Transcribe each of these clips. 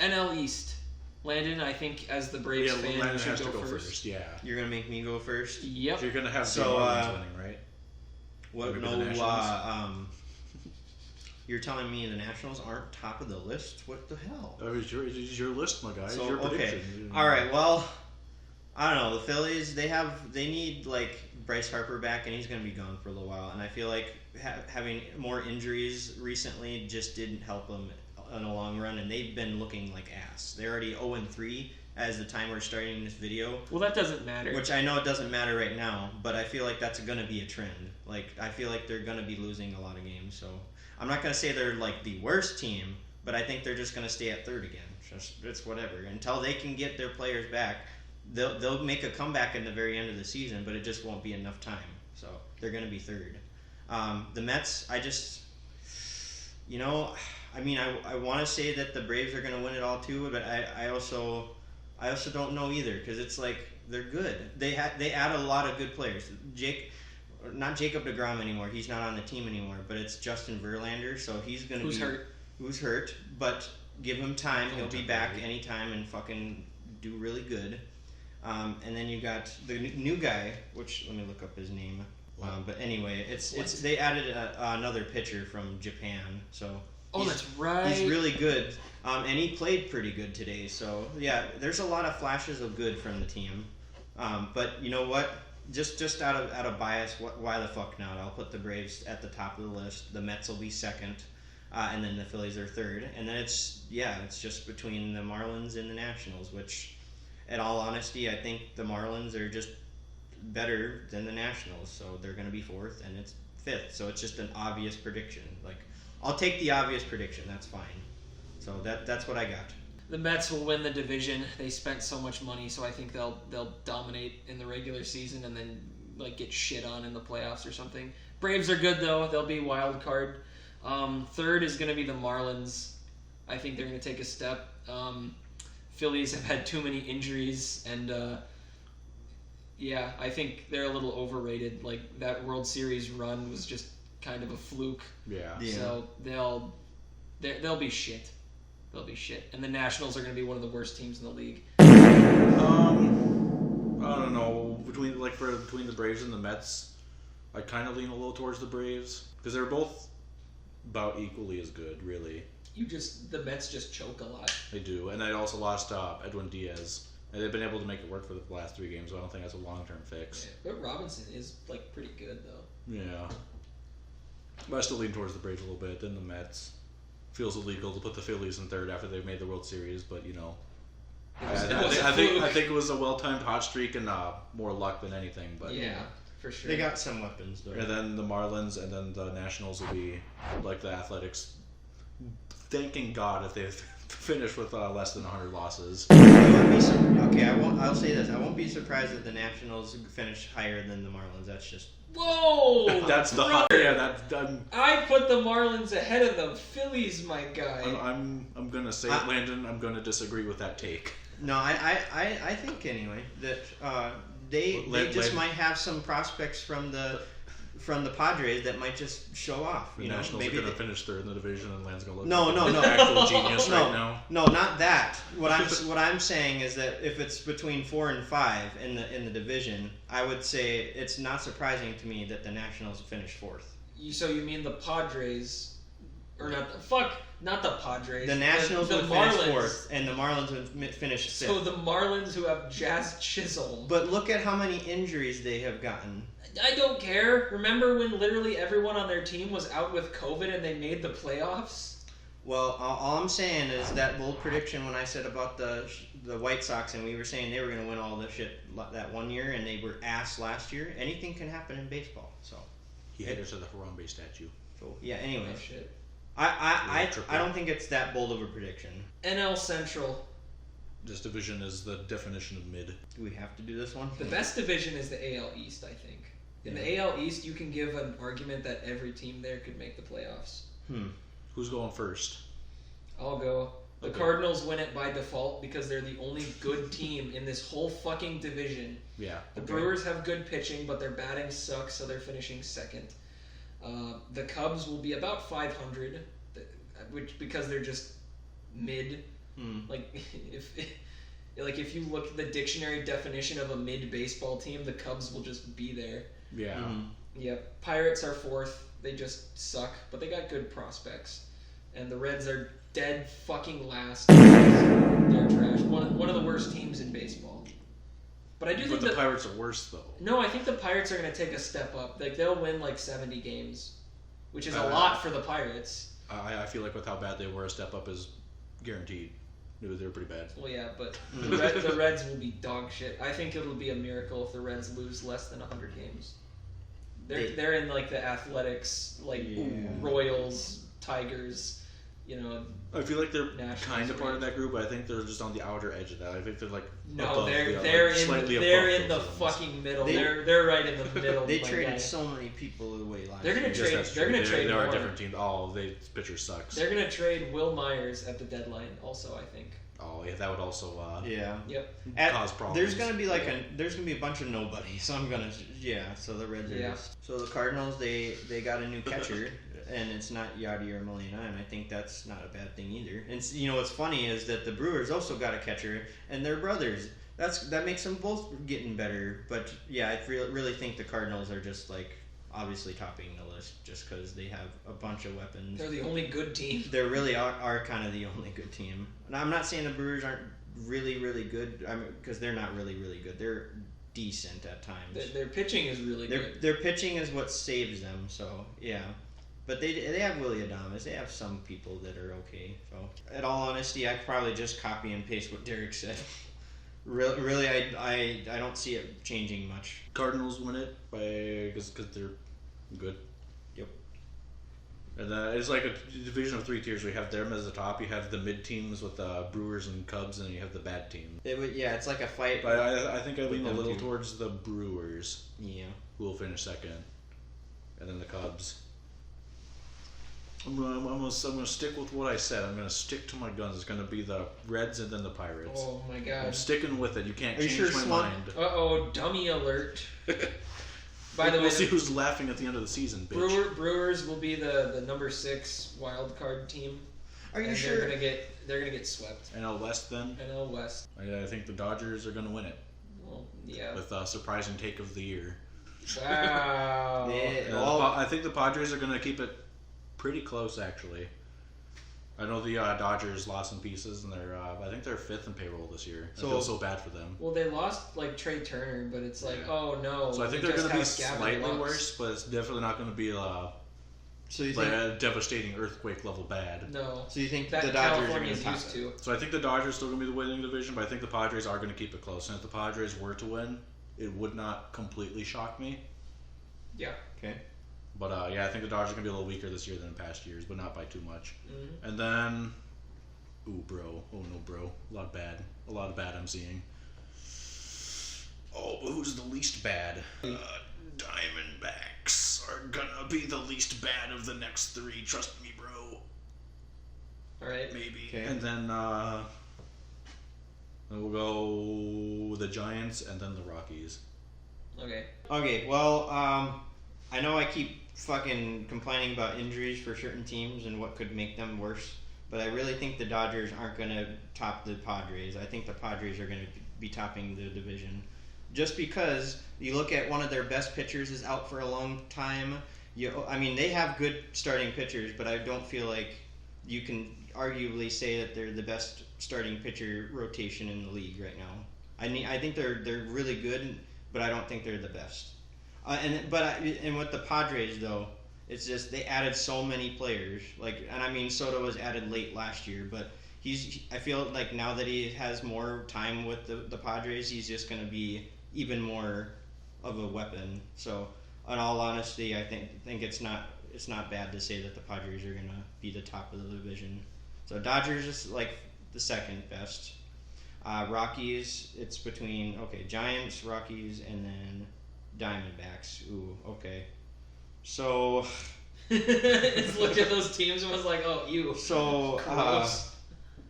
NL East. Landon, I think as the Braves fan, Landon should has go to go first. Yeah. You're going to make me go first? Yep. So you're going to have So, the Marlins winning, right? You're telling me the Nationals aren't top of the list? What the hell? It's your list, my guy. So, it's your prediction. Okay. All right. Well, I don't know. The Phillies, they need like Bryce Harper back, and he's going to be gone for a little while. And I feel like having more injuries recently just didn't help them in the long run. And they've been looking like ass. They're already 0-3 as the time we're starting this video. Well, that doesn't matter. Which I know it doesn't matter right now, but I feel like that's going to be a trend. Like I feel like they're going to be losing a lot of games. So I'm not going to say they're like the worst team, but I think they're just going to stay at third again. It's whatever until they can get their players back. They'll make a comeback in the very end of the season, but it just won't be enough time. So they're going to be third. The Mets, I want to say that the Braves are going to win it all too, but I also don't know either because it's like they're good. They add a lot of good players. Not Jacob deGrom anymore. He's not on the team anymore. But it's Justin Verlander, so he's going to be hurt. Who's hurt? But give him time. He'll be back anytime and fucking do really good. And then you got the new guy, which let me look up his name. But anyway, it's they added another pitcher from Japan, so that's right. He's really good, and he played pretty good today. So yeah, there's a lot of flashes of good from the team. But you know what? Just out of bias, why the fuck not? I'll put the Braves at the top of the list. The Mets will be second, and then the Phillies are third, and then it's just between the Marlins and the Nationals, which. In all honesty, I think the Marlins are just better than the Nationals, so they're going to be fourth, and it's fifth. So it's just an obvious prediction. Like, I'll take the obvious prediction. That's fine. So that's what I got. The Mets will win the division. They spent so much money, so I think they'll dominate in the regular season and then like get shit on in the playoffs or something. Braves are good though. They'll be wild card. Third is going to be the Marlins. I think they're going to take a step. Phillies have had too many injuries, and I think they're a little overrated. Like that World Series run was just kind of a fluke. Yeah. So they'll be shit. They'll be shit, and the Nationals are going to be one of the worst teams in the league. I don't know between the Braves and the Mets. I kind of lean a little towards the Braves because they're both about equally as good, really. The Mets just choke a lot. They do, and they also lost Edwin Diaz, and they've been able to make it work for the last 3 games. So I don't think that's a long-term fix. Yeah, but Robinson is like pretty good though. Yeah, but I still lean towards the Braves a little bit. Then the Mets feels illegal to put the Phillies in third after they've made the World Series, but you know, I think it was a well-timed hot streak and more luck than anything. But yeah. For sure. They got some weapons though. And then the Marlins and then the Nationals will be like the Athletics. Thanking God if they finish with less than 100 losses. I'll say this. I won't be surprised if the Nationals finish higher than the Marlins. That's just... Whoa! That's the hot... Yeah, that's done. I put the Marlins ahead of the Phillies, my guy. I'm going to say it, Landon. I'm going to disagree with that take. No, I think anyway that they just might have some prospects from the Padres that might just show off. The Nationals are going to finish third in the division, and Land's going to look like an actual genius right now. No, not that. What I'm saying is that if it's between 4 and 5 in the division, I would say it's not surprising to me that the Nationals finish fourth. So you mean the Padres, or not the Padres. The Nationals the would Marlins. finish fourth, and the Marlins would finish fifth. So the Marlins, who have Jazz Chisholm. But look at how many injuries they have gotten. I don't care. Remember when literally everyone on their team was out with COVID and they made the playoffs? Well, all I'm saying is that bold prediction when I said about the White Sox and we were saying they were going to win all the shit that one year and they were ass last year. Anything can happen in baseball. So he hit us to the Harambe statue. So yeah. Anyway, oh, shit. I don't think it's that bold of a prediction. NL Central. This division is the definition of mid. Do we have to do this one? The best division is the AL East, I think. In the AL East, you can give an argument that every team there could make the playoffs. Who's going first? I'll go. The Cardinals win it by default because they're the only good team in this whole fucking division. Yeah. The Brewers have good pitching, but their batting sucks, so they're finishing second. The Cubs will be about 500, because they're just mid. Like if you look at the dictionary definition of a mid-baseball team, the Cubs will just be there. Yeah. Yep. Pirates are fourth. They just suck, but they got good prospects. And the Reds are dead fucking last. They're trash. One of the worst teams in baseball. But I do think the Pirates are worse though. No, I think the Pirates are going to take a step up. Like they'll win like 70 games, which is a lot for the Pirates. I feel like with how bad they were, a step up is guaranteed. They were pretty bad. Well, yeah, but the Reds will be dog shit. I think it'll be a miracle if the Reds lose less than 100 games. They're in like the Athletics, like Royals, Tigers, I feel like they're kind of part of that group, but I think they're just on the outer edge of that. I think they're like they're in the fucking middle. They're right in the middle. They traded so many people away last year. They're gonna trade. They are a different team. Oh, the pitcher sucks. They're gonna trade Will Myers at the deadline. Also, I think. Oh yeah, that would also Yep. cause problems. There's gonna be there's gonna be a bunch of nobodies. So so the Reds are so the Cardinals they got a new catcher. And it's not Yadier Molina, and I think that's not a bad thing either. And what's funny is that the Brewers also got a catcher, and they're brothers. That makes them both getting better. But yeah, I really think the Cardinals are just like obviously topping the list just because they have a bunch of weapons. They're the only good team. They really are kind of the only good team. And I'm not saying the Brewers aren't really good. I mean, because they're not really good. They're decent at times. Their pitching is really good. Their pitching is what saves them. So yeah. But they have Willie Adames. They have some people that are okay. So, in all honesty, I could probably just copy and paste what Derek said. Really, I don't see it changing much. Cardinals win it because they're good. Yep. And it's like a division of 3 tiers. We have them as the top. You have the mid teams with Brewers and Cubs, and then you have the bad team. It's like a fight. But I think I lean a little towards the Brewers. Yeah. Who will finish second, and then the Cubs. I'm gonna stick with what I said. I'm gonna stick to my guns. It's gonna be the Reds and then the Pirates. Oh my god! I'm sticking with it. You can't change my mind. Dummy alert! By the way, we'll see who's laughing at the end of the season. Bitch. Brewers will be the number 6 wild card team. Are you sure? They're gonna get swept. NL West then. NL West. I think the Dodgers are gonna win it. Well, yeah. With a surprising take of the year. Wow. I think the Padres are gonna keep it pretty close, actually. I know the Dodgers lost some pieces, and I think they're 5th in payroll this year. I feel so bad for them. Well, they lost like Trey Turner, but it's like, oh no. So I think they're going to be slightly worse, but it's definitely not going to be a devastating earthquake level bad. No. So you think that the Dodgers California's are used to? So I think the Dodgers are still going to be the winning division, but I think the Padres are going to keep it close. And if the Padres were to win, it would not completely shock me. Yeah. Okay. But I think the Dodgers are going to be a little weaker this year than in past years, but not by too much. Mm-hmm. And then, bro. Oh no, bro. A lot of bad I'm seeing. Oh, but who's the least bad? Diamondbacks are going to be the least bad of the next 3. Trust me, bro. All right. Maybe. Okay. And then we'll go the Giants and then the Rockies. Okay. Okay, well, I know I keep fucking complaining about injuries for certain teams and what could make them worse, but I really think the Dodgers aren't going to top the Padres. I think the Padres are going to be topping the division. Just because you look at one of their best pitchers is out for a long time. They have good starting pitchers, but I don't feel like you can arguably say that they're the best starting pitcher rotation in the league right now. I think they're really good, but I don't think they're the best. And with the Padres though, it's just they added so many players. Soto was added late last year, but I feel like now that he has more time with the Padres, he's just going to be even more of a weapon. So, in all honesty, I think it's not bad to say that the Padres are going to be the top of the division. So Dodgers is like the second best. Rockies, it's between Giants, Rockies, and then Diamondbacks. Ooh, okay. So just looked at those teams and was like, "Oh, you." So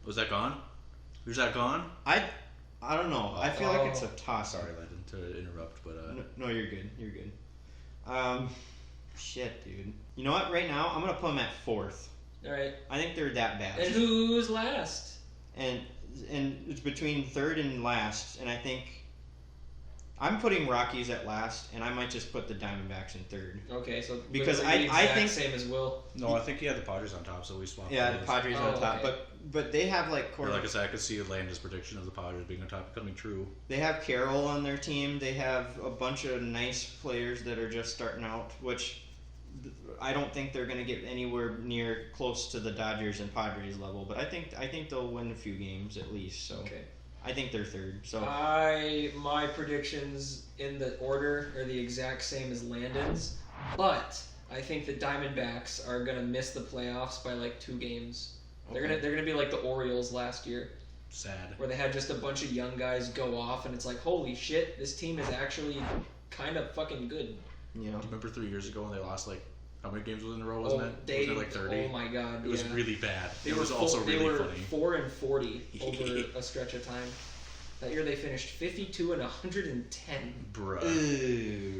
was that gone? Was that gone? I don't know. I feel like it's a toss. Sorry, Landon, to interrupt, but no, you're good. You're good. Shit, dude. You know what? Right now, I'm gonna put them at 4th. All right. I think they're that bad. And who's last? and it's between third and last, and I think I'm putting Rockies at last, and I might just put the Diamondbacks in third. Okay, so Because literally the I exact think- same as Will. No, I think he had the Padres on top, so we swapped. Yeah, the those. Padres on Oh, top, okay. but they have like Or like I said, I could see Atlanta's prediction of the Padres being on top coming true. they have Carroll on their team. They have a bunch of nice players that are just starting out, which I don't think they're going to get anywhere near close to the Dodgers and Padres level. But I think they'll win a few games at least. So Okay. I think they're third. So My predictions in the order are the exact same as Landon's, but I think the Diamondbacks are gonna miss the playoffs by like 2 games. They're gonna be like the Orioles last year, Sad. where they had just a bunch of young guys go off, and it's like, holy shit, this team is actually kind of fucking good. you Do you know, remember 3 years ago when they lost like how many games in a row? Wasn't it? Wasn't it like 30? Oh my god, It was yeah. really bad. They It were was also really they were funny. 4-40 over a stretch of time. That year they finished 52 and 110. Bruh. ew.